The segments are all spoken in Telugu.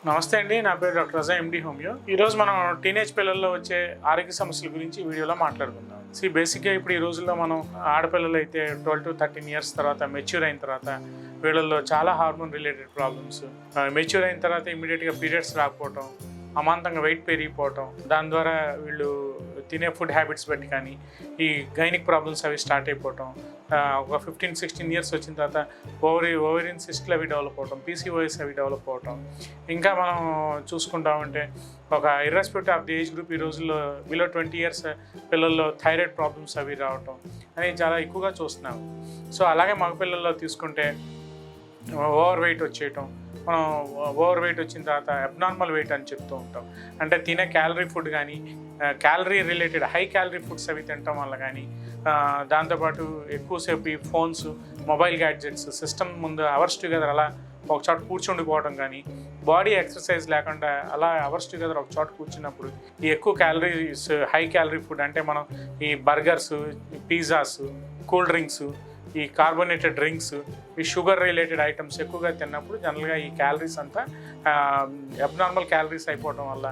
నమస్తే అండి, నా పేరు డాక్టర్ రజా ఎండి హోమియో. ఈరోజు మనం టీనేజ్ పిల్లల్లో వచ్చే ఆరోగ్య సమస్యల గురించి ఈ వీడియోలో మాట్లాడుకుందాం. బేసిక్గా ఇప్పుడు ఈ రోజుల్లో మనం ఆడపిల్లలు అయితే 12 to 13 ఇయర్స్ తర్వాత మెచ్యూర్ అయిన తర్వాత వీళ్ళల్లో చాలా హార్మోన్ రిలేటెడ్ ప్రాబ్లమ్స్, మెచ్యూర్ అయిన తర్వాత ఇమీడియట్గా పీరియడ్స్ రాకపోవటం, అమాంతంగా వెయిట్ పెరిగిపోవటం, దాని ద్వారా వీళ్ళు తినే ఫుడ్ హ్యాబిట్స్ బట్టి కానీ ఈ గైనిక్ ప్రాబ్లమ్స్ అవి స్టార్ట్ అయిపోవటం, ఒక 15-16 ఇయర్స్ వచ్చిన తర్వాత ఓవరియన్ సిస్ట్లు అవి డెవలప్ అవటం, పీసీఓఎస్ అవి డెవలప్ అవటం, ఇంకా మనం చూసుకుంటామంటే ఒక irrespective of the age group ఈ రోజుల్లో బిలో 20 ఇయర్స్ పిల్లల్లో థైరాయిడ్ ప్రాబ్లమ్స్ అవి రావటం అనేది చాలా ఎక్కువగా చూస్తున్నాము. సో అలాగే మగపిల్లల్లో తీసుకుంటే ఓవర్ వెయిట్ వచ్చేయటం, మనం ఓవర్ వెయిట్ వచ్చిన తర్వాత అబ్నార్మల్ వెయిట్ అని చెప్తూ ఉంటాం. అంటే తినే క్యాలరీ ఫుడ్ కానీ calorie related high calorie foods అవి తినటం వల్ల కానీ, దాంతోపాటు ఎక్కువసేపు ఈ ఫోన్స్, మొబైల్ గ్యాడ్జెట్స్, సిస్టమ్ ముందు అవర్స్ టుగెదర్ అలా ఒక చోట కూర్చుండిపోవడం కానీ, బాడీ ఎక్సర్సైజ్ లేకుండా అలా అవర్స్ టుగెదర్ ఒక చోట కూర్చున్నప్పుడు ఈ ఎక్కువ క్యాలరీస్ హై క్యాలరీ ఫుడ్ అంటే మనం ఈ బర్గర్స్, పిజ్జాస్, కూల్ డ్రింక్స్, ఈ కార్బోనేటెడ్ డ్రింక్స్, ఈ షుగర్ రిలేటెడ్ ఐటమ్స్ ఎక్కువగా తిన్నప్పుడు జనరల్గా ఈ క్యాలరీస్ అంతా అబ్నార్మల్ క్యాలరీస్ అయిపోవడం వల్ల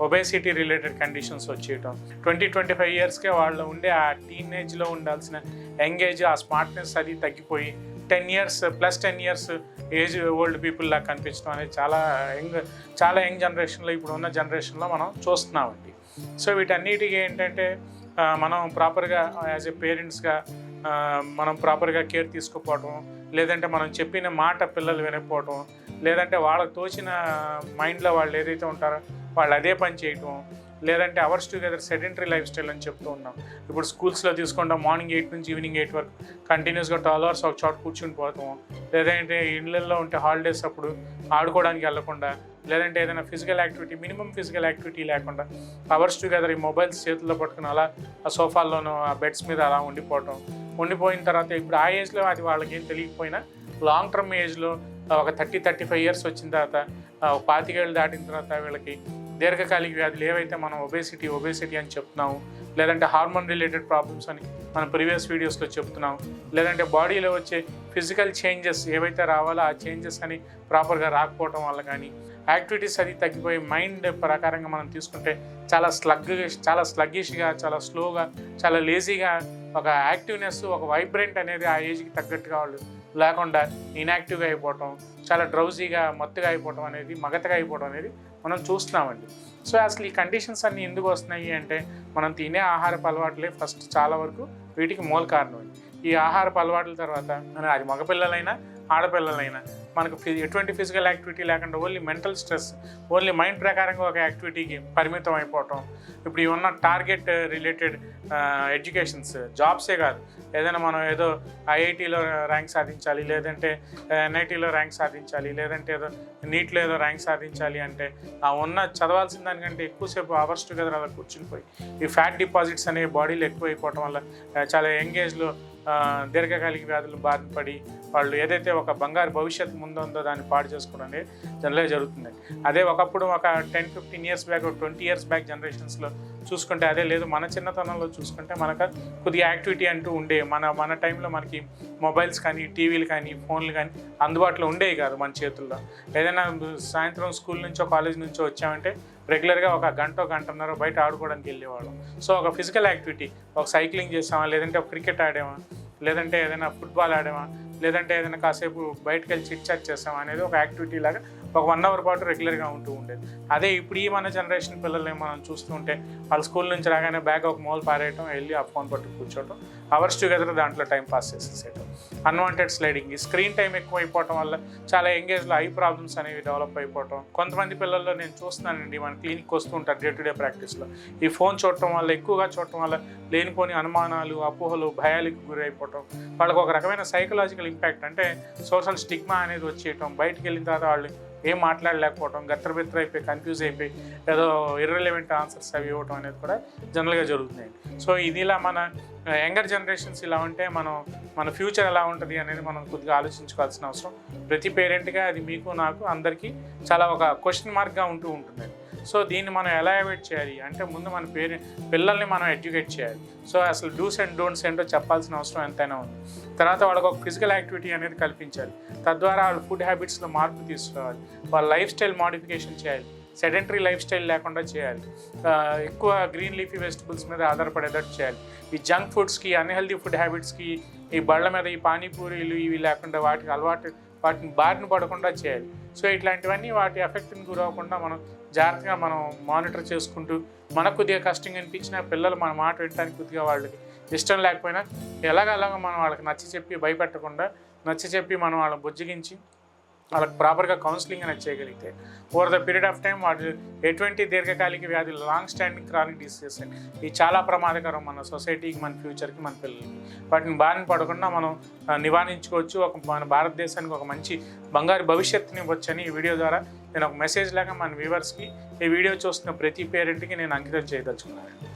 ఒబేసిటీ రిలేటెడ్ కండిషన్స్ వచ్చేయటం, 20-25 ఇయర్స్కే వాళ్ళు ఉండే ఆ టీనేజ్లో ఉండాల్సిన యంగేజ్, ఆ స్మార్ట్నెస్ అది తగ్గిపోయి 10 ఇయర్స్ ఏజ్ ఓల్డ్ పీపుల్ లాగా కనిపించడం అనేది చాలా యంగ్ జనరేషన్లో ఇప్పుడు ఉన్న జనరేషన్లో మనం చూస్తున్నామండి. సో వీటన్నిటికీ ఏంటంటే మనం ప్రాపర్గా యాజ్ ఏ పేరెంట్స్గా మనం ప్రాపర్గా కేర్ తీసుకోకపోవటం, లేదంటే మనం చెప్పిన మాట పిల్లలు వినకపోవటం, లేదంటే వాళ్ళకు తోచిన మైండ్లో వాళ్ళు ఏదైతే ఉంటారో వాళ్ళు అదే పని చేయటం, లేదంటే hours together sedentary life style అని చెప్తూ ఉన్నాం. ఇప్పుడు స్కూల్స్లో తీసుకుంటాం, మార్నింగ్ 8 నుంచి ఈవినింగ్ 8 వరకు కంటిన్యూస్గా 12 అవర్స్ ఒక చోట కూర్చుని పోతాం, లేదంటే ఇళ్ళల్లో ఉంటే హాలిడేస్ అప్పుడు ఆడుకోవడానికి వెళ్ళకుండా, లేదంటే ఏదైనా physical activity, minimum physical activity లేకుండా అవర్స్ టుగెదర్ ఈ మొబైల్స్ చేతుల్లో పట్టుకుని అలా ఆ సోఫాల్లోనూ ఆ బెడ్స్ మీద అలా ఉండిపోయిన తర్వాత ఇప్పుడు ఆ ఏజ్లో అది వాళ్ళకి ఏం తెలియకపోయినా లాంగ్ టర్మ్ ఏజ్లో ఒక 30-35 ఇయర్స్ వచ్చిన తర్వాత 25 ఏళ్ళు దాటిన తర్వాత వీళ్ళకి దీర్ఘకాలిక వ్యాధులు ఏవైతే మనం ఒబేసిటీ అని చెప్తున్నాము, లేదంటే హార్మోన్ రిలేటెడ్ ప్రాబ్లమ్స్ అని మనం ప్రీవియస్ వీడియోస్లో చెప్తున్నాం, లేదంటే బాడీలో వచ్చే ఫిజికల్ చేంజెస్ ఏవైతే రావాలో ఆ చేంజెస్ అని ప్రాపర్గా రాకపోవడం వల్ల కానీ, యాక్టివిటీస్ అది తగ్గిపోయి మైండ్ ప్రకారంగా మనం తీసుకుంటే చాలా స్లగ్గిష్గా, చాలా స్లోగా, చాలా లేజీగా, ఒక యాక్టివ్నెస్, ఒక వైబ్రెంట్ అనేది ఆ ఏజ్కి తగ్గట్టుగా వాళ్ళు లేకుండా ఇన్యాక్టివ్గా అయిపోవటం, చాలా డ్రౌజీగా, మత్తుగా అయిపోవటం అనేది, మగతగా అయిపోవడం అనేది మనం చూస్తున్నామండి. సో అసలు ఈ కండిషన్స్ అన్నీ ఎందుకు వస్తున్నాయి అంటే మనం తినే ఆహారపు అలవాట్లే ఫస్ట్ చాలా వరకు వీటికి మూల కారణం. ఈ ఆహారపు అలవాట్ల తర్వాత అది మగపిల్లలైనా ఆడపిల్లలైనా మనకు ఎటువంటి ఫిజికల్ యాక్టివిటీ లేకుండా only mental stress, only mind ప్రకారంగా ఒక యాక్టివిటీకి పరిమితం అయిపోవటం. ఇప్పుడు ఉన్న టార్గెట్ రిలేటెడ్ ఎడ్యుకేషన్స్, జాబ్సే కాదు, ఏదైనా మనం ఏదో ఐఐటీలో ర్యాంక్ సాధించాలి, లేదంటే ఎన్ఐటీలో ర్యాంక్ సాధించాలి, లేదంటే ఏదో నీట్లో ఏదో ర్యాంక్ సాధించాలి అంటే ఆ చదవాల్సిన దానికంటే ఎక్కువసేపు అవర్స్ టుగెదర్ అలా కూర్చునిపోయి ఈ ఫ్యాట్ డిపాజిట్స్ అనేవి బాడీలో ఎక్కువైపోవటం వల్ల చాలా యంగ్ ఏజ్లో దీర్ఘకాలిక వ్యాధులు బారిన పడి వాళ్ళు ఏదైతే ఒక బంగారు భవిష్యత్తు ముందుందో దాన్ని పాడు చేసుకోవడం అనేది జనరల్గా జరుగుతుంది. అదే ఒకప్పుడు ఒక 10-15 ఇయర్స్ బ్యాక్, 20 ఇయర్స్ బ్యాక్ జనరేషన్స్లో చూసుకుంటే అదే లేదు. మన చిన్నతనంలో చూసుకుంటే మనకు కొద్దిగా యాక్టివిటీ అంటూ ఉండే, మన టైంలో మనకి మొబైల్స్ కానీ, టీవీలు కానీ, ఫోన్లు కానీ అందుబాటులో ఉండేవి కాదు మన చేతుల్లో. ఏదైనా సాయంత్రం స్కూల్ నుంచో కాలేజ్ నుంచో వచ్చామంటే రెగ్యులర్గా ఒక గంటన్నర బయట ఆడుకోవడానికి వెళ్ళేవాళ్ళం. సో ఒక ఫిజికల్ యాక్టివిటీ, ఒక సైక్లింగ్ చేసామా, లేదంటే ఒక క్రికెట్ ఆడామా, లేదంటే ఏదైనా ఫుట్బాల్ ఆడామా, లేదంటే ఏదైనా కాసేపు బయటకు వెళ్ళి చిట్ చాట్ చేసామా అనేది ఒక యాక్టివిటీ లాగా ఒక 1 అవర్ పాటు రెగ్యులర్గా ఉంటూ ఉండేది. అదే ఇప్పుడు ఈ మన జనరేషన్ పిల్లల్ని మనం చూస్తూ ఉంటే వాళ్ళ స్కూల్ నుంచి రాగానే బ్యాగ్ ఒక మూల పారేయటం, వెళ్ళి ఆ ఫోన్ పట్టు కూర్చోవటం, అవర్స్ టుగెదర్ దాంట్లో టైం పాస్ చేసేసేయటం, అన్వాంటెడ్ స్లైడింగ్, ఈ స్క్రీన్ టైం ఎక్కువ అయిపోవటం వల్ల చాలా ఎంగేజ్లో ఐ ప్రాబ్లమ్స్ అనేవి డెవలప్ అయిపోవటం. కొంతమంది పిల్లల్లో నేను చూస్తున్నానండి, మన క్లినిక్ వస్తూ ఉంటారు డే టు డే ప్రాక్టీస్లో, ఈ ఫోన్ చూడటం వల్ల, ఎక్కువగా చూడటం వల్ల లేనిపోని అనుమానాలు, అపోహలు, భయాలకు గురి అయిపోవటం, వాళ్ళకు ఒక రకమైన సైకలాజికల్ ఇంపాక్ట్ అంటే సోషల్ స్టిగ్మా అనేది వచ్చేయటం, బయటికి వెళ్ళిన తర్వాత వాళ్ళు ఏం మాట్లాడలేకపోవడం, గత్రబిత్ర అయిపోయి కన్ఫ్యూజ్ అయిపోయి ఏదో ఇర్రెలవెంట్ ఆన్సర్స్ అవి ఇవ్వటం అనేది కూడా జనరల్గా జరుగుతుంది. సో ఇదిలా మన యంగర్ జనరేషన్స్ ఇలా ఉంటే మన ఫ్యూచర్ ఎలా ఉంటుంది అనేది మనం కొద్దిగా ఆలోచించుకోవాల్సిన అవసరం ప్రతి పేరెంట్గా, అది మీకు నాకు అందరికీ చాలా ఒక క్వశ్చన్ మార్క్గా ఉంటూ ఉంటుంది. సో దీన్ని మనం ఎలా అవాయిడ్ చేయాలి అంటే ముందు మన పిల్లల్ని మనం ఎడ్యుకేట్ చేయాలి. సో అసలు డూస్ అండ్ డోంట్స్ ఏంటో చెప్పాల్సిన అవసరం ఎంతైనా ఉంది. తర్వాత వాళ్ళకి ఒక ఫిజికల్ యాక్టివిటీ అనేది కల్పించాలి. తద్వారా వాళ్ళ ఫుడ్ హ్యాబిట్స్లో మార్పు తీసుకురావాలి. వాళ్ళ లైఫ్ స్టైల్ మోడిఫికేషన్ చేయాలి. సెడెంటరీ లైఫ్ స్టైల్ లేకుండా చేయాలి. ఎక్కువ గ్రీన్ లీఫీ వెజిటబుల్స్ మీద ఆధారపడేటట్టు చేయాలి. ఈ జంక్ ఫుడ్స్కి, అన్హెల్దీ ఫుడ్ హ్యాబిట్స్కి, ఈ బళ్ళ మీద ఈ పానీపూరీలు ఇవి లేకుండా వాటిని బారిన పడకుండా చేయాలి. సో ఇట్లాంటివన్నీ వాటి ఎఫెక్ట్ని గురవ్వకుండా మనం జాగ్రత్తగా మనం మానిటర్ చేసుకుంటూ, మనకు కొద్దిగా కష్టంగా అనిపించిన పిల్లలు మన మాట వినడానికి కొద్దిగా వాళ్ళకి ఇష్టం లేకపోయినా ఎలాగ మనం వాళ్ళకి నచ్చ చెప్పి భయపెట్టకుండా నచ్చ చెప్పి మనం వాళ్ళని బుజ్జగించి వాళ్ళకి ప్రాపర్గా కౌన్సిలింగ్ అనేది చేయగలిగితే over the period of time వాటి ఎటువంటి దీర్ఘకాలిక వ్యాధులు, లాంగ్ స్టాండింగ్ క్రానిక్ డిసీజెస్ ఇవి చాలా ప్రమాదకరం మన సొసైటీకి, మన ఫ్యూచర్కి, మన పిల్లలకి. వాటిని బారిన పడకుండా మనం నివారించుకోవచ్చు. మన భారతదేశానికి ఒక మంచి బంగారు భవిష్యత్తుని ఇవ్వచ్చని ఈ వీడియో ద్వారా నేను ఒక మెసేజ్ లాగా మన వ్యూవర్స్కి, ఈ వీడియో చూస్తున్న ప్రతి పేరెంట్కి నేను అంకితం చేయదలుచుకున్నాను.